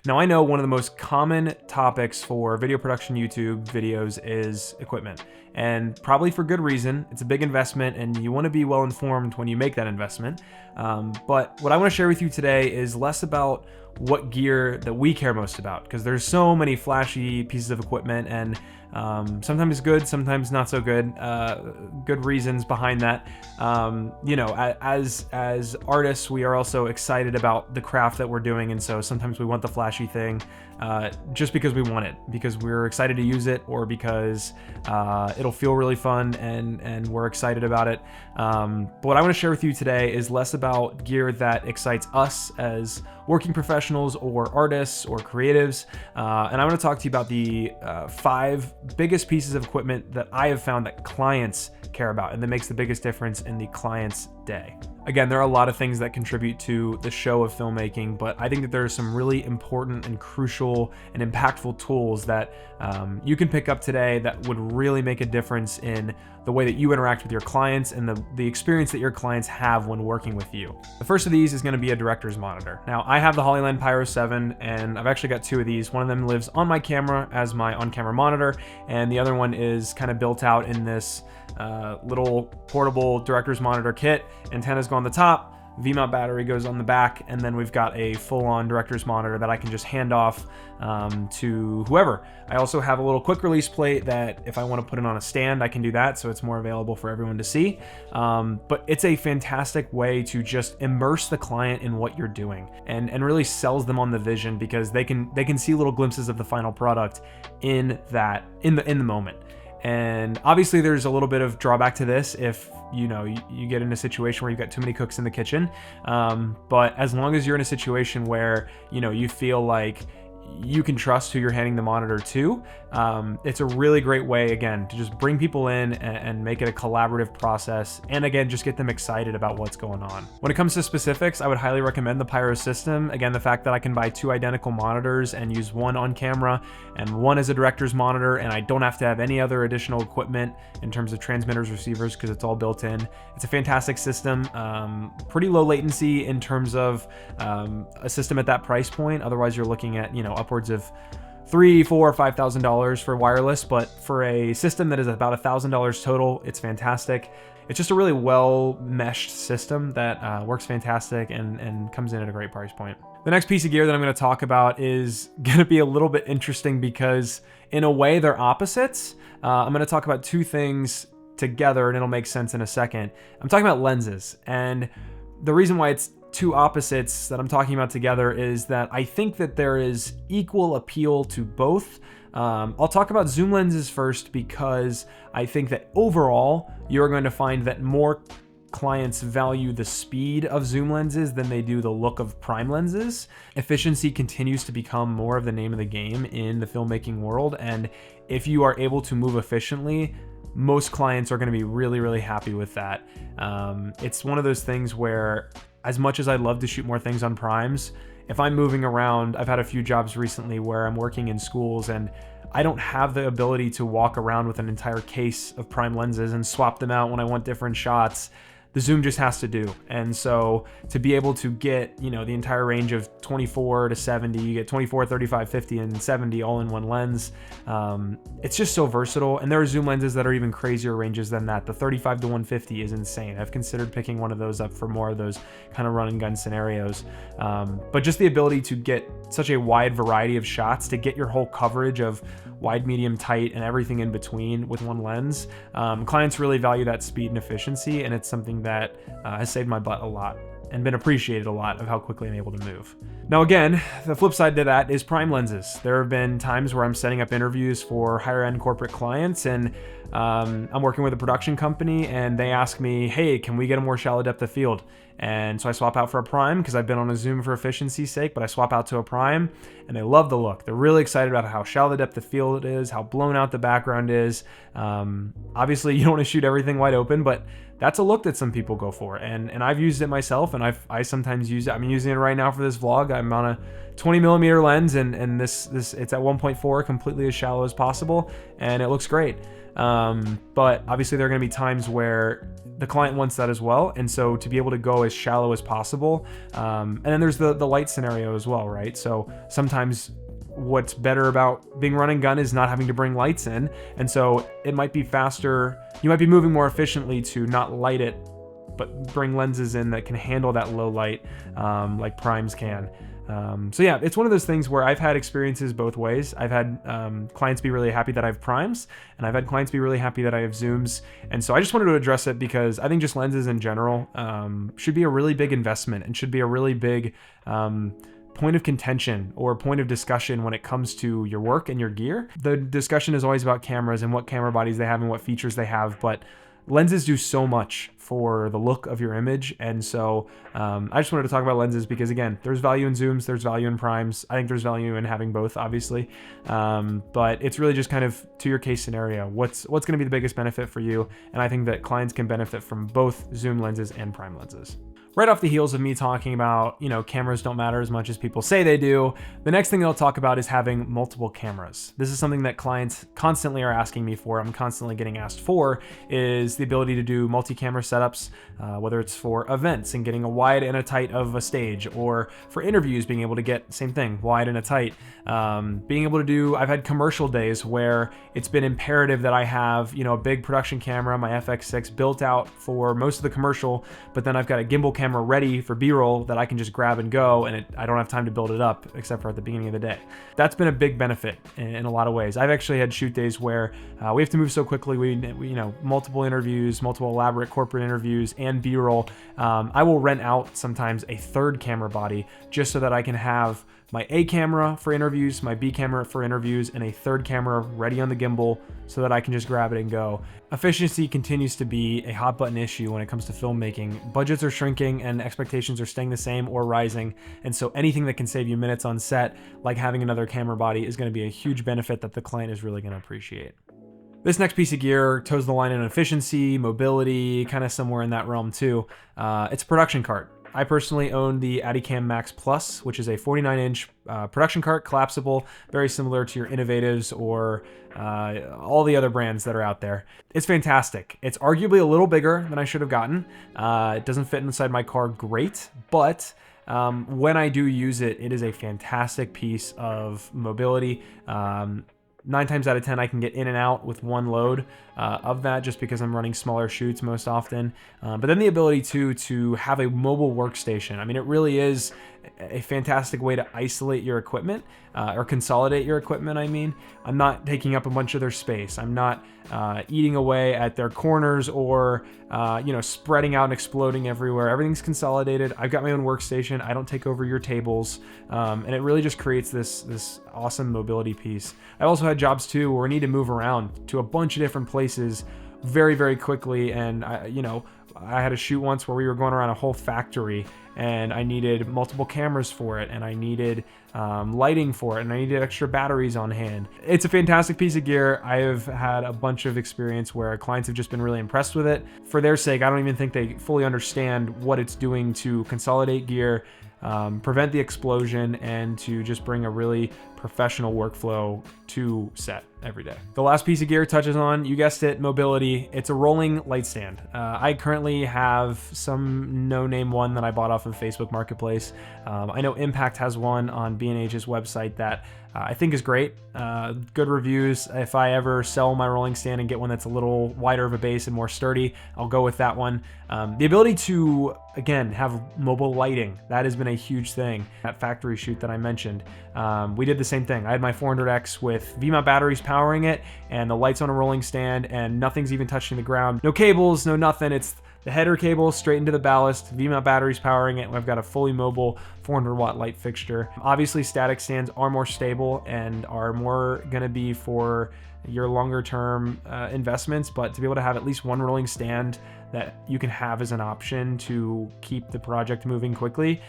Now, I know one of the most common topics for video production YouTube videos is equipment, and probably for good reason. It's a big investment and you want to be well informed when you make that investment. But what I want to share with you today is less about what gear that we care most about, because there's so many flashy pieces of equipment, and sometimes good, sometimes not so good. Good reasons behind that. You know, as artists, we are also excited about the craft that we're doing, and so sometimes we want the flashy thing just because we want it, because we're excited to use it, or because it'll feel really fun and we're excited about it. But what I want to share with you today is less about gear that excites us as working professionals or artists or creatives, and I want to talk to you about the 5 biggest pieces of equipment that I have found that clients care about and that makes the biggest difference in the client's day. Again, there are a lot of things that contribute to the show of filmmaking, but I think that there are some really important and crucial and impactful tools that you can pick up today that would really make a difference in the way that you interact with your clients and the experience that your clients have when working with you. The first of these is going to be a director's monitor. Now, I have the Hollyland Pyro 7, and I've actually got 2 of these. One of them lives on my camera as my on-camera monitor, and the other one is kind of built out in this little portable director's monitor kit. Antennas go on the top, V-mount battery goes on the back, and then we've got a full-on director's monitor that I can just hand off to whoever. I also have a little quick release plate that if I want to put it on a stand, I can do that, so it's more available for everyone to see. But it's a fantastic way to just immerse the client in what you're doing and really sells them on the vision, because they can see little glimpses of the final product in the moment. And obviously there's a little bit of drawback to this if you get in a situation where you've got too many cooks in the kitchen. But as long as you're in a situation where you feel like you can trust who you're handing the monitor to, it's a really great way, again, to just bring people in and make it a collaborative process, and again, just get them excited about what's going on. When it comes to specifics, I would highly recommend the Pyro system. Again, the fact that I can buy 2 identical monitors and use one on camera and one as a director's monitor, and I don't have to have any other additional equipment in terms of transmitters, receivers, because it's all built in. It's a fantastic system. Pretty low latency in terms of a system at that price point. Otherwise, you're looking at upwards of $3,000, $4,000, $5,000 for wireless, but for a system that is about $1,000 total, it's fantastic. It's just a really well meshed system that works fantastic and comes in at a great price point. The next piece of gear that I'm going to talk about is going to be a little bit interesting, because in a way they're opposites. I'm going to talk about 2 things together and it'll make sense in a second. I'm talking about lenses, and the reason why it's 2 opposites that I'm talking about together is that I think that there is equal appeal to both. I'll talk about zoom lenses first, because I think that overall you're going to find that more clients value the speed of zoom lenses than they do the look of prime lenses. Efficiency continues to become more of the name of the game in the filmmaking world, and if you are able to move efficiently, most clients are going to be really, really happy with that. It's one of those things where, as much as I'd love to shoot more things on primes, if I'm moving around, I've had a few jobs recently where I'm working in schools and I don't have the ability to walk around with an entire case of prime lenses and swap them out when I want different shots. The zoom just has to do. And so to be able to get, the entire range of 24 to 70, you get 24, 35, 50, and 70 all in one lens. It's just so versatile. And there are zoom lenses that are even crazier ranges than that. The 35 to 150 is insane. I've considered picking one of those up for more of those kind of run and gun scenarios. But just the ability to get such a wide variety of shots, to get your whole coverage of wide, medium, tight, and everything in between with one lens. Clients really value that speed and efficiency, and it's something that has saved my butt a lot and been appreciated a lot of how quickly I'm able to move. Now again, the flip side to that is prime lenses. There have been times where I'm setting up interviews for higher end corporate clients, and I'm working with a production company and they ask me, hey, can we get a more shallow depth of field? And so I swap out for a prime, because I've been on a zoom for efficiency's sake, but I swap out to a prime and they love the look. They're really excited about how shallow the depth of field is, how blown out the background is. Obviously you don't want to shoot everything wide open, but that's a look that some people go for. And I've used it myself, and I sometimes use it. I'm using it right now for this vlog. I'm on a 20 millimeter lens, and this it's at 1.4, completely as shallow as possible, and it looks great. But obviously there are going to be times where the client wants that as well. And so to be able to go as shallow as possible. And then there's the light scenario as well, right? So sometimes what's better about being run and gun is not having to bring lights in. And so it might be faster. You might be moving more efficiently to not light it, but bring lenses in that can handle that low light, like primes can. So yeah, it's one of those things where I've had experiences both ways. I've had clients be really happy that I have primes, and I've had clients be really happy that I have zooms. And so I just wanted to address it because I think just lenses in general should be a really big investment and should be a really big point of contention or point of discussion when it comes to your work and your gear. The discussion is always about cameras and what camera bodies they have and what features they have, but lenses do so much for the look of your image. And so I just wanted to talk about lenses because, again, there's value in zooms, there's value in primes. I think there's value in having both, obviously. But it's really just kind of to your case scenario. What's going to be the biggest benefit for you? And I think that clients can benefit from both zoom lenses and prime lenses. Right off the heels of me talking about, cameras don't matter as much as people say they do, the next thing I'll talk about is having multiple cameras. This is something that clients constantly are asking me for. I'm constantly getting asked for is the ability to do multi-camera setups, whether it's for events and getting a wide and a tight of a stage, or for interviews, being able to get same thing, wide and a tight. Being able to do, I've had commercial days where it's been imperative that I have, a big production camera, my FX6 built out for most of the commercial, but then I've got a gimbal camera ready for B-roll that I can just grab and go, and I don't have time to build it up except for at the beginning of the day. That's been a big benefit in a lot of ways. I've actually had shoot days where we have to move so quickly. We multiple interviews, multiple elaborate corporate interviews, and B-roll. I will rent out sometimes a third camera body just so that I can have my A camera for interviews, my B camera for interviews, and a third camera ready on the gimbal so that I can just grab it and go. Efficiency continues to be a hot button issue when it comes to filmmaking. Budgets are shrinking and expectations are staying the same or rising. And so anything that can save you minutes on set, like having another camera body, is going to be a huge benefit that the client is really going to appreciate. This next piece of gear toes the line in efficiency, mobility, kind of somewhere in that realm too. It's a production cart. I personally own the Adicam Max Plus, which is a 49-inch production cart, collapsible, very similar to your Innovatives or all the other brands that are out there. It's fantastic. It's arguably a little bigger than I should have gotten. It doesn't fit inside my car great, but when I do use it, it is a fantastic piece of mobility. 9 times out of 10, I can get in and out with one load of that just because I'm running smaller shoots most often. But then the ability to have a mobile workstation. I mean, it really is a fantastic way to isolate your equipment or consolidate your equipment. I mean, I'm not taking up a bunch of their space. I'm not eating away at their corners or, spreading out and exploding everywhere. Everything's consolidated. I've got my own workstation. I don't take over your tables. And it really just creates this awesome mobility piece. I also had jobs too where I need to move around to a bunch of different places very, very quickly. And I had a shoot once where we were going around a whole factory and I needed multiple cameras for it, and I needed lighting for it, and I needed extra batteries on hand. It's a fantastic piece of gear. I have had a bunch of experience where clients have just been really impressed with it. For their sake, I don't even think they fully understand what it's doing to consolidate gear, prevent the explosion, and to just bring a really professional workflow to set every day. The last piece of gear touches on, you guessed it, mobility. It's a rolling light stand. I currently have some no-name one that I bought off of Facebook Marketplace. I know Impact has one on B&H's website that I think is great. Good reviews. If I ever sell my rolling stand and get one that's a little wider of a base and more sturdy, I'll go with that one. The ability to, again, have mobile lighting, that has been a huge thing. That factory shoot that I mentioned, we did the same thing. I had my 400X with V-mount batteries powering it and the lights on a rolling stand, and nothing's even touching the ground. No cables, no nothing. It's the header cable straight into the ballast, V-mount batteries powering it. We've got a fully mobile 400-watt light fixture. Obviously, static stands are more stable and are more going to be for your longer term investments, but to be able to have at least one rolling stand that you can have as an option to keep the project moving quickly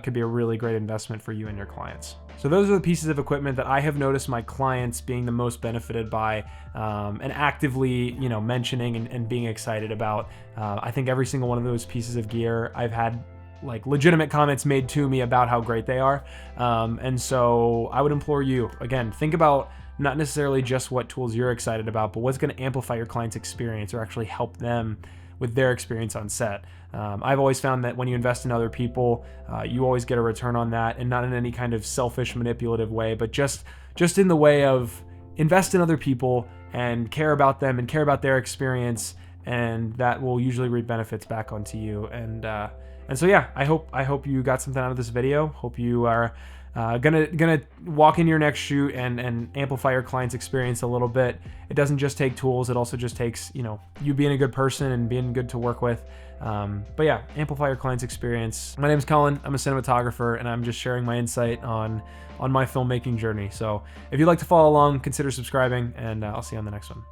could be a really great investment for you and your clients. So those are the pieces of equipment that I have noticed my clients being the most benefited by and actively, mentioning and being excited about. I think every single one of those pieces of gear, I've had like legitimate comments made to me about how great they are. And so I would implore you, again, think about not necessarily just what tools you're excited about, but what's going to amplify your client's experience or actually help them with their experience on set. I've always found that when you invest in other people, you always get a return on that, and not in any kind of selfish, manipulative way, but just in the way of invest in other people and care about them and care about their experience, and that will usually reap benefits back onto you. And so yeah, I hope you got something out of this video. Hope you are gonna walk in your next shoot and amplify your client's experience a little bit. It doesn't just take tools, it also just takes, you know, you being a good person and being good to work with. But yeah, amplify your client's experience. My name is Colin, I'm a cinematographer, and I'm just sharing my insight on my filmmaking journey. So if you'd like to follow along, consider subscribing, and I'll see you on the next one.